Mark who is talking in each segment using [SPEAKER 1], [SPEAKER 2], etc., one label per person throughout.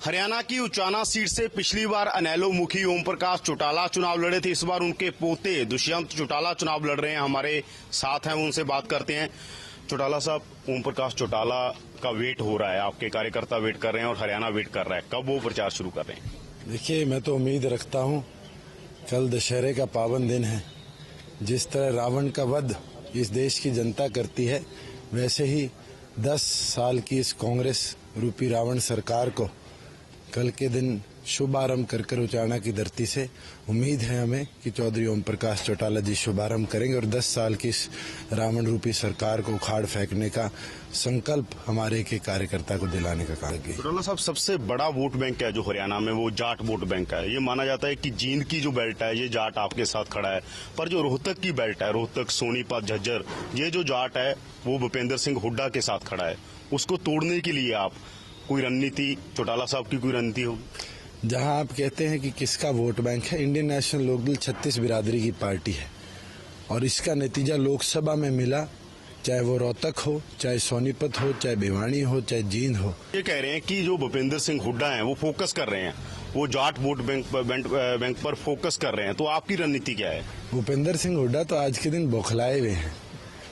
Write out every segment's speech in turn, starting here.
[SPEAKER 1] हरियाणा की उचाना सीट से पिछली बार इनेलो मुखी ओम प्रकाश चौटाला चुनाव लड़े थे। इस बार उनके पोते दुष्यंत चौटाला चुनाव लड़ रहे हैं। हमारे साथ हैं, उनसे बात करते हैं। चौटाला साहब, ओम प्रकाश चौटाला का वेट हो रहा है, आपके कार्यकर्ता वेट कर रहे हैं और हरियाणा वेट कर रहा है, कब वो प्रचार शुरू कर रहे हैं?
[SPEAKER 2] देखिए, मैं तो उम्मीद रखता हूं, कल दशहरे का पावन दिन है। जिस तरह रावण का वध इस देश की जनता करती है, वैसे ही 10 साल की इस कांग्रेस रूपी रावण सरकार को कल के दिन शुभारंभ कर उचाना की धरती से उम्मीद है हमें कि चौधरी ओम प्रकाश चौटाला जी शुभारंभ करेंगे और 10 साल की इस रावण रूपी सरकार को उखाड़ फेंकने का संकल्प हमारे के कार्यकर्ता को दिलाने का काम किया।
[SPEAKER 1] चौटाला साहब, सबसे बड़ा वोट बैंक है जो हरियाणा में, वो जाट वोट बैंक है। ये माना जाता है कि जींद की जो बेल्ट है ये जाट आपके साथ खड़ा है, पर जो रोहतक की बेल्ट है, रोहतक, सोनीपत, झज्जर, ये जो जाट है वो भूपेंद्र सिंह हुड्डा के साथ खड़ा है। उसको तोड़ने के लिए आप कोई रणनीति, चौटाला साहब की कोई रणनीति होगी?
[SPEAKER 2] जहां आप कहते हैं कि किसका वोट बैंक है, इंडियन नेशनल लोकदल 36 बिरादरी की पार्टी है और इसका नतीजा लोकसभा में मिला, चाहे वो रोहतक हो, चाहे सोनीपत हो, चाहे भिवानी हो, चाहे जींद हो।
[SPEAKER 1] ये कह रहे हैं कि जो भूपेंद्र सिंह हुड्डा हैं वो फोकस कर रहे हैं, वो जाट वोट बैंक पर फोकस कर रहे हैं, तो आपकी रणनीति क्या है?
[SPEAKER 2] भूपेंद्र सिंह हुड्डा तो आज के दिन बौखलाए हुए हैं।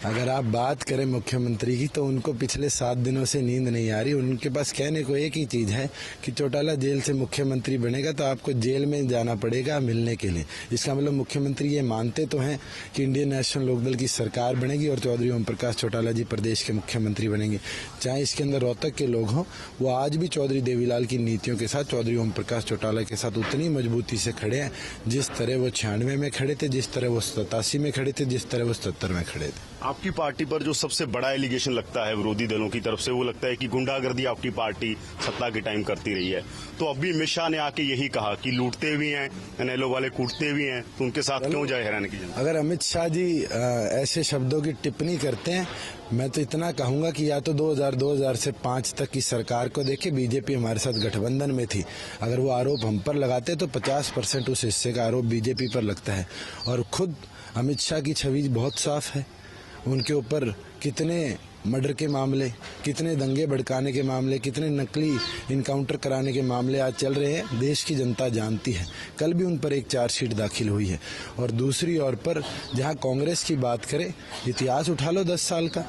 [SPEAKER 2] अगर आप बात करें मुख्यमंत्री की, तो उनको पिछले 7 दिनों से नींद नहीं आ रही। उनके पास कहने को एक ही चीज है कि चौटाला जेल से मुख्यमंत्री बनेगा तो आपको जेल में जाना पड़ेगा मिलने के लिए। इसका मतलब मुख्यमंत्री ये मानते तो हैं कि इंडियन नेशनल लोकदल की सरकार बनेगी और चौधरी ओम प्रकाश चौटाला जी प्रदेश के मुख्यमंत्री बनेंगे। चाहे इसके अंदर रोहतक के लोग हों, वो आज भी चौधरी देवीलाल की नीतियों के साथ चौधरी ओम प्रकाश चौटाला के साथ उतनी मजबूती से खड़े हैं जिस तरह वो 96 में खड़े थे, जिस तरह वो 87 में खड़े थे, जिस तरह वो 77 में खड़े थे।
[SPEAKER 1] आपकी पार्टी पर जो सबसे बड़ा एलिगेशन लगता है विरोधी दलों की तरफ से, वो लगता है कि गुंडागर्दी आपकी पार्टी सत्ता के टाइम करती रही है। तो अभी अमित शाह ने आके यही कहा कि लूटते भी हैं, इनेलो वाले कूटते भी हैं, तो उनके साथ क्यों जाए हरियाणा की जनता?
[SPEAKER 2] अगर अमित शाह जी ऐसे शब्दों की टिप्पणी करते हैं, मैं तो इतना कहूंगा कि या तो 2000 से 5 तक की सरकार को देखे, बीजेपी हमारे साथ गठबंधन में थी। अगर वो आरोप हम पर लगाते तो 50% उस हिस्से का आरोप बीजेपी पर लगता है। और खुद अमित शाह की छवि बहुत साफ है। उनके ऊपर कितने मर्डर के मामले, कितने दंगे भड़काने के मामले, कितने नकली इनकाउंटर कराने के मामले आज चल रहे हैं, देश की जनता जानती है। कल भी उन पर एक चार्जशीट दाखिल हुई है। और दूसरी ओर पर जहां कांग्रेस की बात करें, इतिहास उठा लो 10 साल का,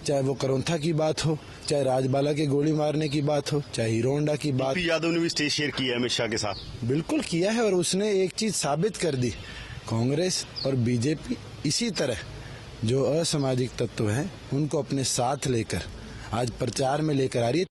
[SPEAKER 2] चाहे वो करोंथा की बात हो, चाहे राजबाला के गोली मारने की बात हो, चाहे हीरो होंडा की बात।
[SPEAKER 1] यादव ने भी स्टेज शेयर किया अमित शाह के साथ।
[SPEAKER 2] बिल्कुल किया है और उसने एक चीज साबित कर दी, कांग्रेस और बीजेपी इसी तरह जो असामाजिक तत्व हैं उनको अपने साथ लेकर आज प्रचार में लेकर आ रही है।